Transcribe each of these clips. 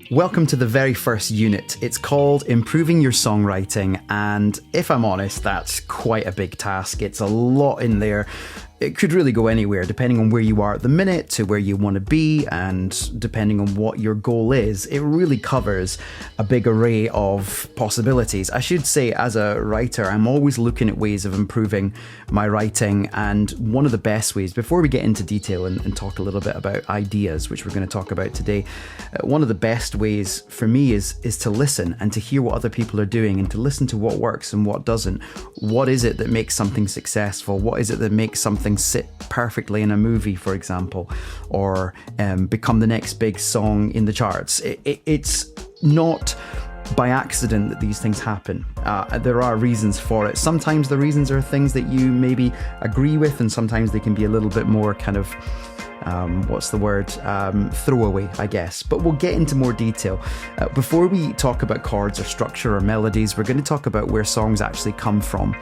Welcome to the very first unit. It's called Improving Your Songwriting, and if I'm honest, that's quite a big task. It's a lot in there. It could really go anywhere depending on where you are at the minute to where you want to be, and depending on what your goal is. It really covers a big array of possibilities. I should say, as a writer, I'm always looking at ways of improving my writing, and one of the best ways, before we get into detail and talk a little bit about ideas, which we're going to talk about today, one of the best ways for me is to listen and to hear what other people are doing and to listen to what works and what doesn't. What is it that makes something successful? What is it that makes something sit perfectly in a movie, for example, or become the next big song in the charts? It's not by accident that these things happen. There are reasons for it. Sometimes the reasons are things that you maybe agree with, and sometimes they can be a little bit more kind of throwaway, I guess. But we'll get into more detail. Before we talk about chords or structure or melodies, we're going to talk about where songs actually come from.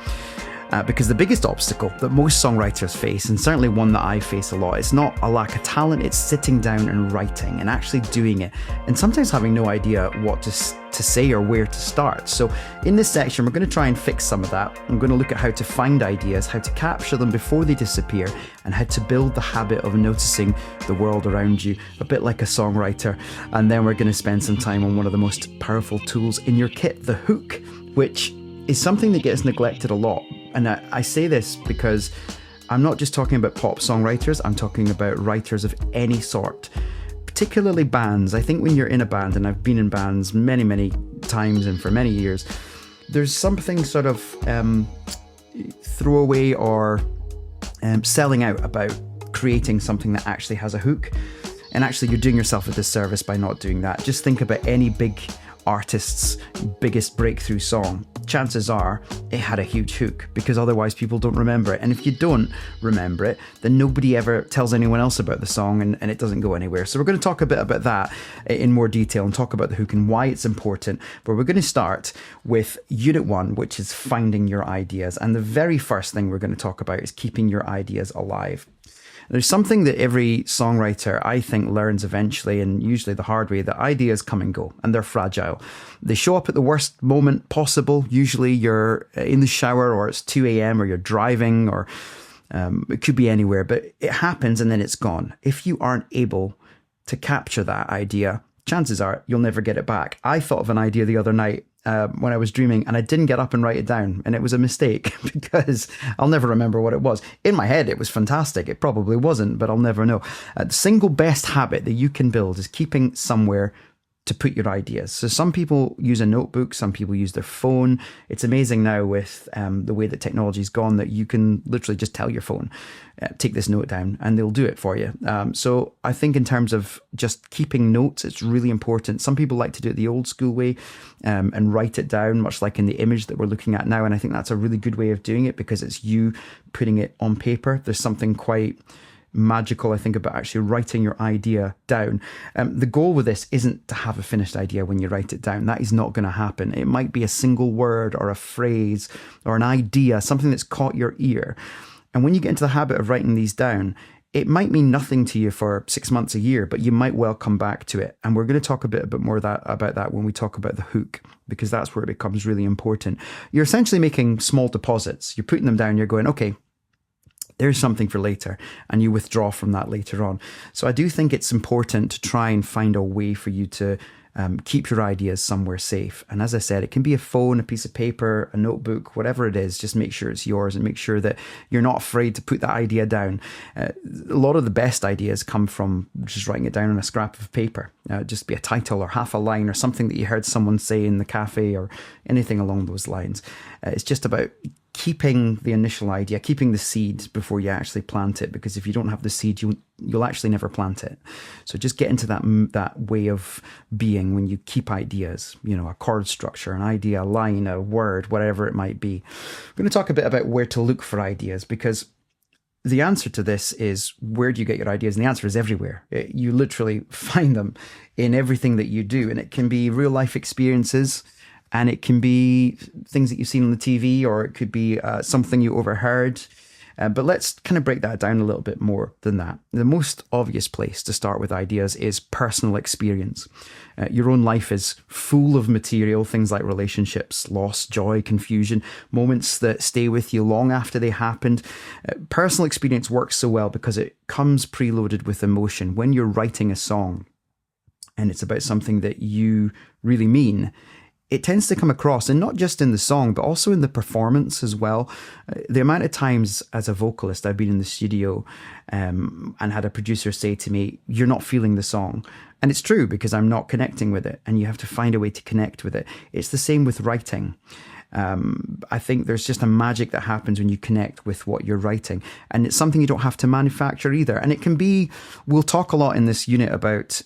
Because the biggest obstacle that most songwriters face, and certainly one that I face a lot, is not a lack of talent, it's sitting down and writing and actually doing it, and sometimes having no idea what to say or where to start. So in this section, we're going to try and fix some of that. I'm going to look at how to find ideas, how to capture them before they disappear, and how to build the habit of noticing the world around you, a bit like a songwriter. And then we're going to spend some time on one of the most powerful tools in your kit, the hook, which is something that gets neglected a lot. And I say this because I'm not just talking about pop songwriters, I'm talking about writers of any sort, particularly bands. I think when you're in a band, and I've been in bands many, many times and for many years, there's something sort of throwaway or selling out about creating something that actually has a hook. And actually you're doing yourself a disservice by not doing that. Just think about any big artist's biggest breakthrough song. Chances are it had a huge hook, because otherwise people don't remember it. And if you don't remember it, then nobody ever tells anyone else about the song, and it doesn't go anywhere. So we're going to talk a bit about that in more detail and talk about the hook and why it's important. But we're going to start with Unit 1, which is finding your ideas. And the very first thing we're going to talk about is keeping your ideas alive. There's something that every songwriter, I think, learns eventually, and usually the hard way, that ideas come and go, and they're fragile. They show up at the worst moment possible. Usually you're in the shower, or it's 2 a.m, or you're driving, or it could be anywhere, but it happens and then it's gone. If you aren't able to capture that idea, chances are you'll never get it back. I thought of an idea the other night when I was dreaming, and I didn't get up and write it down, and it was a mistake because I'll never remember what it was. In my head it was fantastic, it probably wasn't, but I'll never know. The single best habit that you can build is keeping somewhere to put your ideas. So some people use a notebook, some people use their phone. It's amazing now with the way that technology's gone that you can literally just tell your phone, take this note down, and they'll do it for you. So I think in terms of just keeping notes, it's really important. Some people like to do it the old school way and write it down, much like in the image that we're looking at now. And I think that's a really good way of doing it, because it's you putting it on paper. There's something quite magical, I think, about actually writing your idea down. The goal with this isn't to have a finished idea when you write it down. That is not going to happen. It might be a single word or a phrase or an idea, something that's caught your ear. And when you get into the habit of writing these down, it might mean nothing to you for 6 months, a year, but you might well come back to it. And we're going to talk a bit more about that when we talk about the hook, because that's where it becomes really important. You're essentially making small deposits. You're putting them down. You're going, okay, there's something for later, and you withdraw from that later on. So I do think it's important to try and find a way for you to keep your ideas somewhere safe. And as I said, it can be a phone, a piece of paper, a notebook, whatever it is. Just make sure it's yours, and make sure that you're not afraid to put that idea down. A lot of the best ideas come from just writing it down on a scrap of paper. Just be a title or half a line or something that you heard someone say in the cafe or anything along those lines. It's just about keeping the initial idea, keeping the seed before you actually plant it, because if you don't have the seed, you'll actually never plant it. So just get into that way of being when you keep ideas, a chord structure, an idea, a line, a word, whatever it might be. We're going to talk a bit about where to look for ideas, because the answer to this is, where do you get your ideas? And the answer is everywhere. You literally find them in everything that you do, and it can be real life experiences, and it can be things that you've seen on the TV, or it could be something you overheard. But let's kind of break that down a little bit more than that. The most obvious place to start with ideas is personal experience. Your own life is full of material, things like relationships, loss, joy, confusion, moments that stay with you long after they happened. Personal experience works so well because it comes preloaded with emotion. When you're writing a song and it's about something that you really mean, it tends to come across, and not just in the song, but also in the performance as well. The amount of times as a vocalist I've been in the studio and had a producer say to me, "You're not feeling the song." And it's true, because I'm not connecting with it, and you have to find a way to connect with it. It's the same with writing. I think there's just a magic that happens when you connect with what you're writing, and it's something you don't have to manufacture either. And it can be, we'll talk a lot in this unit about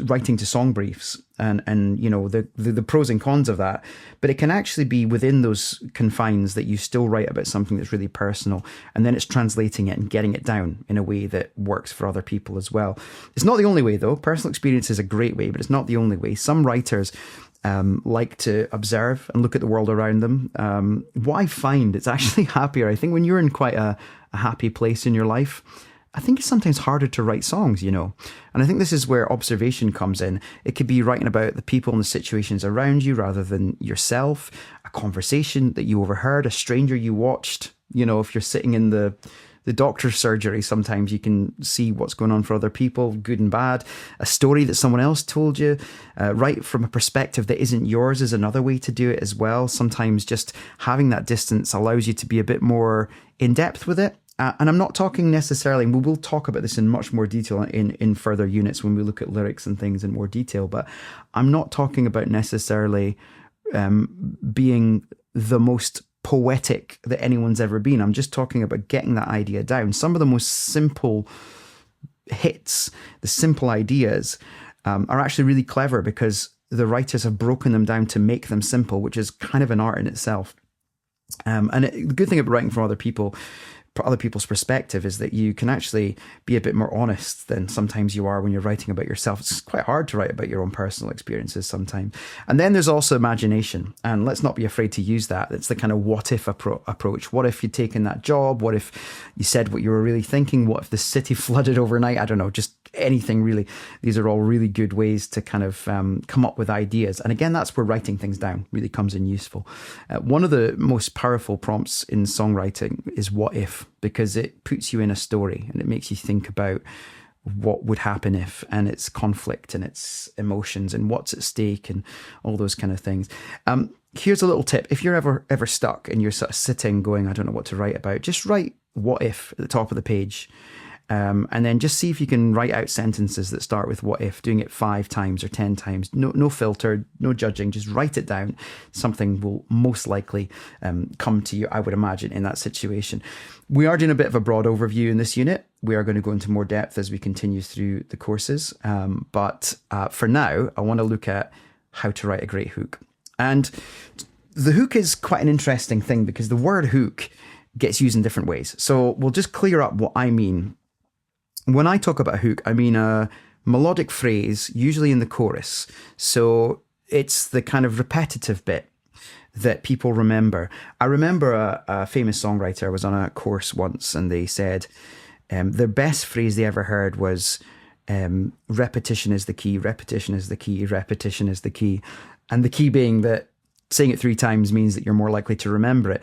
writing to song briefs and you know the pros and cons of that, but it can actually be within those confines that you still write about something that's really personal, and then it's translating it and getting it down in a way that works for other people as well. It's not the only way though. Personal experience is a great way, but it's not the only way. Some writers like to observe and look at the world around them. What I find, it's actually happier. I think when you're in quite a happy place in your life, I think it's sometimes harder to write songs, you know. And I think this is where observation comes in. It could be writing about the people and the situations around you rather than yourself, a conversation that you overheard, a stranger you watched. You know, if you're sitting in the doctor's surgery, sometimes you can see what's going on for other people, good and bad. A story that someone else told you, right from a perspective that isn't yours, is another way to do it as well. Sometimes just having that distance allows you to be a bit more in depth with it. And I'm not talking necessarily, and we will talk about this in much more detail in further units when we look at lyrics and things in more detail, but I'm not talking about necessarily being the most poetic that anyone's ever been. I'm just talking about getting that idea down. Some of the most simple hits, the simple ideas, are actually really clever because the writers have broken them down to make them simple, which is kind of an art in itself. The good thing about writing from other people's perspective is that you can actually be a bit more honest than sometimes you are when you're writing about yourself. It's quite hard to write about your own personal experiences sometimes. And then there's also imagination, and let's not be afraid to use that. It's the kind of what if approach. What if you'd taken that job? What if you said what you were really thinking? What if the city flooded overnight? I don't know, just anything really. These are all really good ways to kind of come up with ideas. And again, that's where writing things down really comes in useful. One of the most powerful prompts in songwriting is what if, because it puts you in a story and it makes you think about what would happen if, and its conflict and its emotions and what's at stake and all those kind of things. Here's a little tip. If you're ever stuck and you're sort of sitting going, I don't know what to write about, just write what if at the top of the page. And then just see if you can write out sentences that start with what if, doing it 5 times or 10 times. No filter, no judging, just write it down. Something will most likely come to you, I would imagine, in that situation. We are doing a bit of a broad overview in this unit. We are going to go into more depth as we continue through the courses. But for now, I want to look at how to write a great hook. And the hook is quite an interesting thing because the word hook gets used in different ways. So we'll just clear up what I mean. When I talk about a hook, I mean a melodic phrase, usually in the chorus. So it's the kind of repetitive bit that people remember. I remember a famous songwriter was on a course once, and they said the best phrase they ever heard was repetition is the key, repetition is the key, repetition is the key. And the key being that saying it 3 times means that you're more likely to remember it.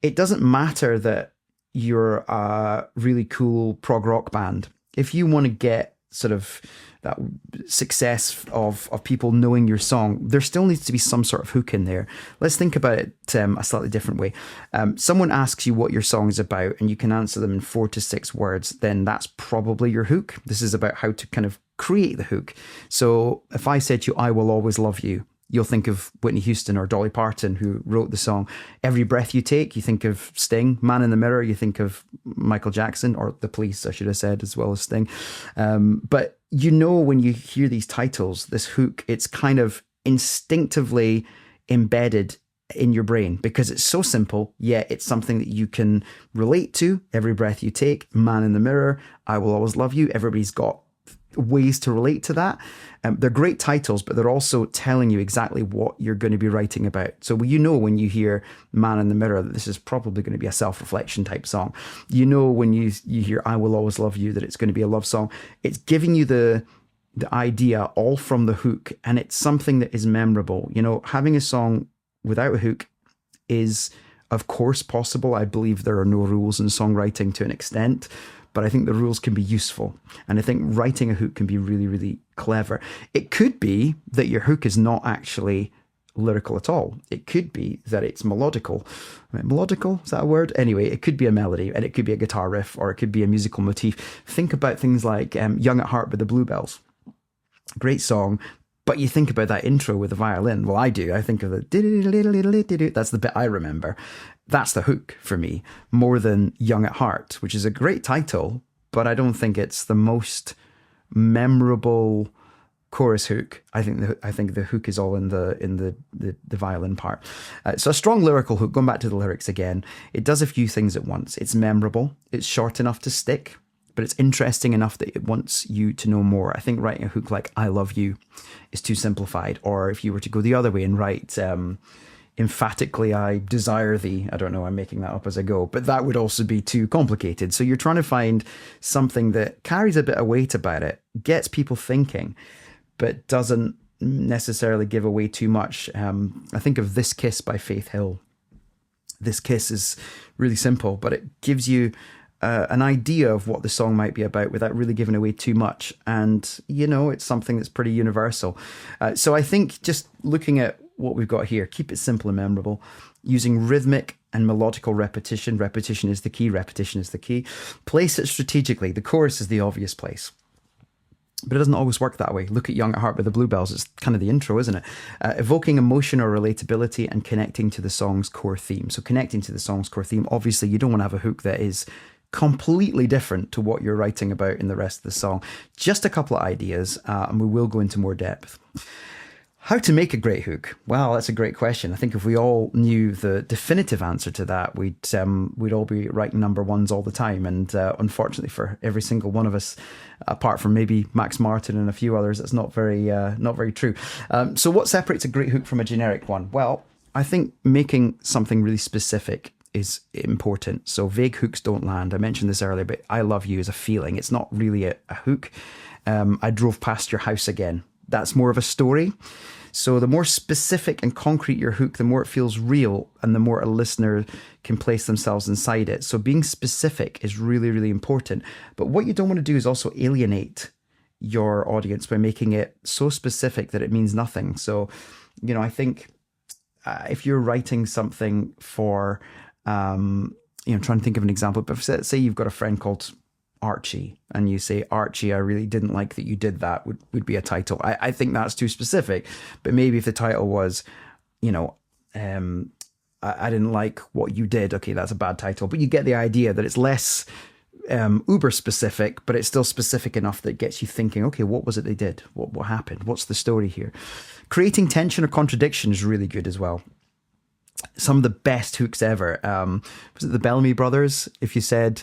It doesn't matter that you're a really cool prog rock band. If you want to get sort of that success of people knowing your song, there still needs to be some sort of hook in there. Let's think about it a slightly different way. Someone asks you what your song is about and you can answer them in 4 to 6 words, then that's probably your hook. This is about how to kind of create the hook. So if I said to you, I will always love you, you'll think of Whitney Houston or Dolly Parton, who wrote the song. Every breath you take, you think of Sting. Man in the Mirror, you think of Michael Jackson, or The Police, I should have said, as well as Sting. But you know, when you hear these titles, this hook, it's kind of instinctively embedded in your brain because it's so simple, yet it's something that you can relate to. Every breath you take, Man in the Mirror, I will always love you. Everybody's got ways to relate to that. They're great titles, but they're also telling you exactly what you're going to be writing about. So when you hear Man in the Mirror, that this is probably going to be a self-reflection type song. When you hear I Will Always Love You, that it's going to be a love song. It's giving you the idea all from the hook, and it's something that is memorable. Having a song without a hook is, of course, possible. I believe there are no rules in songwriting to an extent, but I think the rules can be useful. And I think writing a hook can be really, really clever. It could be that your hook is not actually lyrical at all. It could be that it's melodical. Melodical, is that a word? Anyway, it could be a melody, and it could be a guitar riff, or it could be a musical motif. Think about things like Young at Heart by the Bluebells. Great song. But you think about that intro with the violin. Well, I do. I think of the... That's the bit I remember. That's the hook for me, more than Young at Heart, which is a great title, but I don't think it's the most memorable chorus hook. I think the hook is all in the violin part. So a strong lyrical hook, going back to the lyrics again, it does a few things at once. It's memorable. It's short enough to stick, but it's interesting enough that it wants you to know more. I think writing a hook like I Love You is too simplified. Or if you were to go the other way and write emphatically I desire thee, I don't know, I'm making that up as I go, but that would also be too complicated. So you're trying to find something that carries a bit of weight about it, gets people thinking, but doesn't necessarily give away too much. I think of This Kiss by Faith Hill. This Kiss is really simple, but it gives you an idea of what the song might be about without really giving away too much. And, it's something that's pretty universal. So I think just looking at what we've got here, keep it simple and memorable, using rhythmic and melodical repetition. Repetition is the key. Repetition is the key. Place it strategically. The chorus is the obvious place. But it doesn't always work that way. Look at Young at Heart by the Bluebells. It's kind of the intro, isn't it? Evoking emotion or relatability and connecting to the song's core theme. So connecting to the song's core theme, obviously you don't want to have a hook that is completely different to what you're writing about in the rest of the song. Just a couple of ideas, and we will go into more depth. How to make a great hook? Well, that's a great question. I think if we all knew the definitive answer to that, we'd all be writing number ones all the time. And unfortunately for every single one of us, apart from maybe Max Martin and a few others, that's not very true. So what separates a great hook from a generic one? Well, I think making something really specific is important. So vague hooks don't land. I mentioned this earlier, but I Love You is a feeling. It's not really a hook. I drove past your house again. That's more of a story. So the more specific and concrete your hook, the more it feels real and the more a listener can place themselves inside it. So being specific is really, really important. But what you don't want to do is also alienate your audience by making it so specific that it means nothing. So, I think if you're writing something for, trying to think of an example, but say you've got a friend called Archie and you say, Archie, I really didn't like that you did that, would be a title. I think that's too specific, but maybe if the title was, I didn't like what you did, okay, that's a bad title, but you get the idea that it's less uber specific, but it's still specific enough that it gets you thinking, okay, what was it they did? What happened? What's the story here? Creating tension or contradiction is really good as well. Some of the best hooks ever. Was it the Bellamy Brothers? If you said,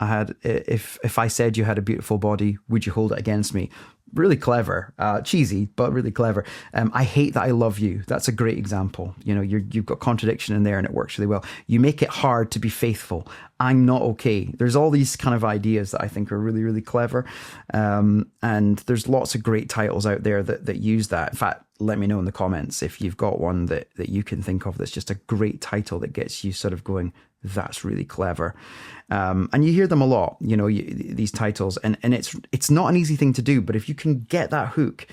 if I said you had a beautiful body, would you hold it against me? Really clever, cheesy, but really clever. I hate that I love you. That's a great example. You've got contradiction in there and it works really well. You make it hard to be faithful. I'm not okay. There's all these kind of ideas that I think are really, really clever. And there's lots of great titles out there that use that. In fact, let me know in the comments if you've got one that you can think of that's just a great title that gets you sort of going, that's really clever. And you hear them a lot, these titles, and it's not an easy thing to do, but if you can get that hook,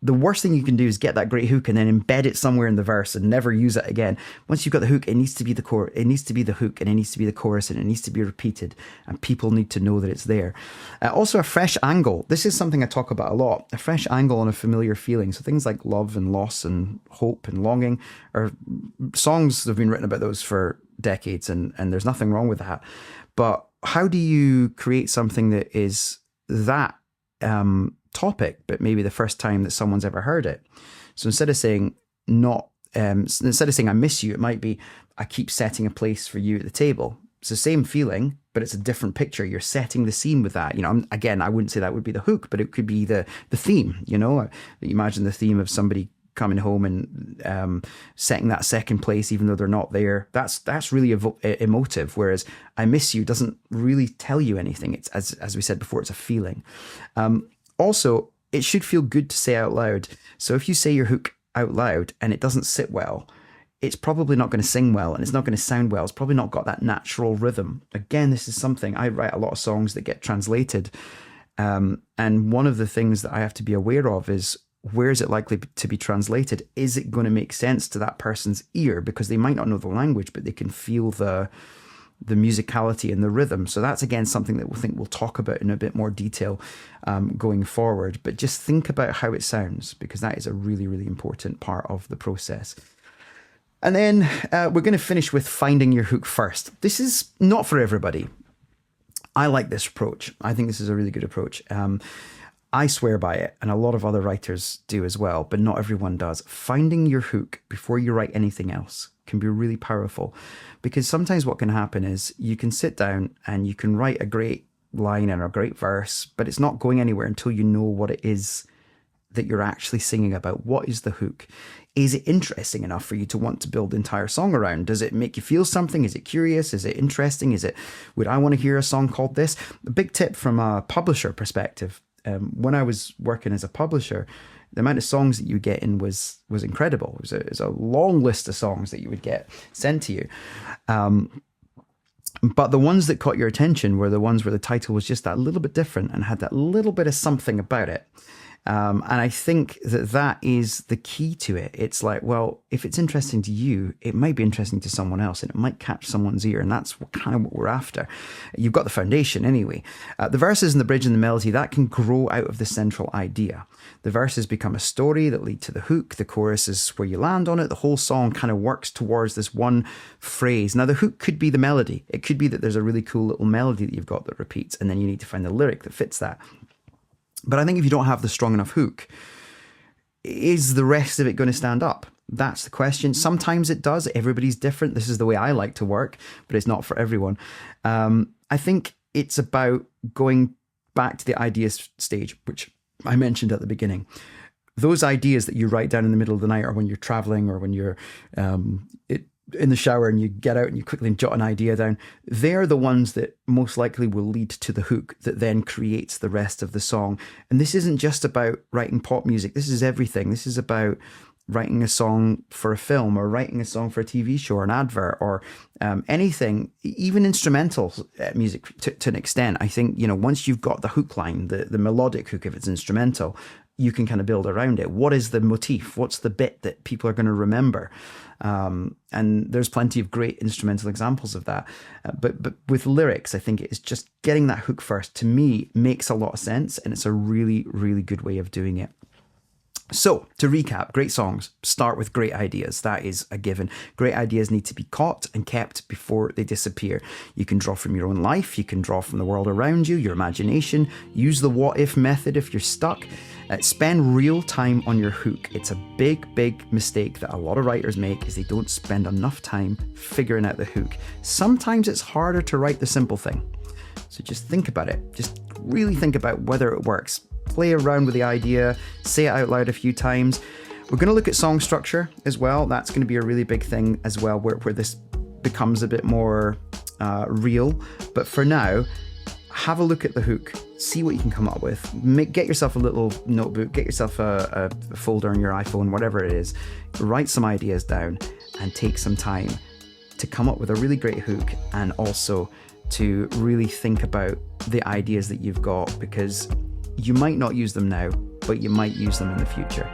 the worst thing you can do is get that great hook and then embed it somewhere in the verse and never use it again. Once you've got the hook, it needs to be the core, it needs to be the hook, and it needs to be the chorus, and it needs to be repeated, and people need to know that it's there. Also a fresh angle. This is something I talk about a lot, a fresh angle on a familiar feeling. So things like love and loss and hope and longing, or songs have been written about those for decades, and there's nothing wrong with that. But how do you create something that is that topic, but maybe the first time that someone's ever heard it? So instead of saying I miss you, it might be, I keep setting a place for you at the table. It's the same feeling, but it's a different picture. You're setting the scene with that. Again, I wouldn't say that would be the hook, but it could be the theme. You imagine the theme of somebody coming home and setting that second place, even though they're not there. That's really emotive. Whereas "I miss you" doesn't really tell you anything. It's as we said before, it's a feeling. Also, it should feel good to say out loud. So if you say your hook out loud and it doesn't sit well, it's probably not going to sing well, and it's not going to sound well. It's probably not got that natural rhythm. Again, this is something, I write a lot of songs that get translated. And one of the things that I have to be aware of is, where is it likely to be translated? Is it going to make sense to that person's ear? Because they might not know the language, but they can feel the musicality and the rhythm. So that's, again, something that we'll talk about in a bit more detail going forward. But just think about how it sounds, because that is a really, really important part of the process. And then we're going to finish with finding your hook first. This is not for everybody. I like this approach. I think this is a really good approach. I swear by it, and a lot of other writers do as well, but not everyone does. Finding your hook before you write anything else can be really powerful, because sometimes what can happen is you can sit down and you can write a great line and a great verse, but it's not going anywhere until you know what it is that you're actually singing about. What is the hook? Is it interesting enough for you to want to build the entire song around? Does it make you feel something? Is it curious? Is it interesting? Would I want to hear a song called this? A big tip from a publisher perspective. When I was working as a publisher, the amount of songs that you get in was incredible. It was a long list of songs that you would get sent to you. But the ones that caught your attention were the ones where the title was just that little bit different and had that little bit of something about it. And I think that is the key to it. It's like, well, if it's interesting to you, it might be interesting to someone else, and it might catch someone's ear. And that's kind of what we're after. You've got the foundation anyway. The verses and the bridge and the melody, that can grow out of the central idea. The verses become a story that lead to the hook. The chorus is where you land on it. The whole song kind of works towards this one phrase. Now, the hook could be the melody. It could be that there's a really cool little melody that you've got that repeats, and then you need to find the lyric that fits that. But I think if you don't have the strong enough hook, is the rest of it going to stand up? That's the question. Sometimes it does. Everybody's different. This is the way I like to work, but it's not for everyone. I think it's about going back to the idea stage, which I mentioned at the beginning. Those ideas that you write down in the middle of the night, or when you're traveling, or when you're in the shower and you get out and you quickly jot an idea down, they're the ones that most likely will lead to the hook that then creates the rest of the song. And this isn't just about writing pop music. This is everything. This is about writing a song for a film, or writing a song for a TV show or an advert, or anything, even instrumental music to an extent. I think, once you've got the hook line, the melodic hook, if it's instrumental, you can kind of build around it. What is the motif? What's the bit that people are going to remember? And there's plenty of great instrumental examples of that. But with lyrics, I think it's just getting that hook first, to me, makes a lot of sense. And it's a really, really good way of doing it. So, to recap, great songs start with great ideas. That is a given. Great ideas need to be caught and kept before they disappear. You can draw from your own life. You can draw from the world around you, your imagination. Use the what-if method if you're stuck. Spend real time on your hook. It's a big, big mistake that a lot of writers make, is they don't spend enough time figuring out the hook. Sometimes it's harder to write the simple thing. So just think about it. Just really think about whether it works. Play around with the idea, say it out loud a few times. We're going to look at song structure as well. That's going to be a really big thing as well, where this becomes a bit more real. But for now, have a look at the hook, see what you can come up with. Get yourself a little notebook, get yourself a folder on your iPhone, whatever it is. Write some ideas down and take some time to come up with a really great hook, and also to really think about the ideas that you've got, because you might not use them now, but you might use them in the future.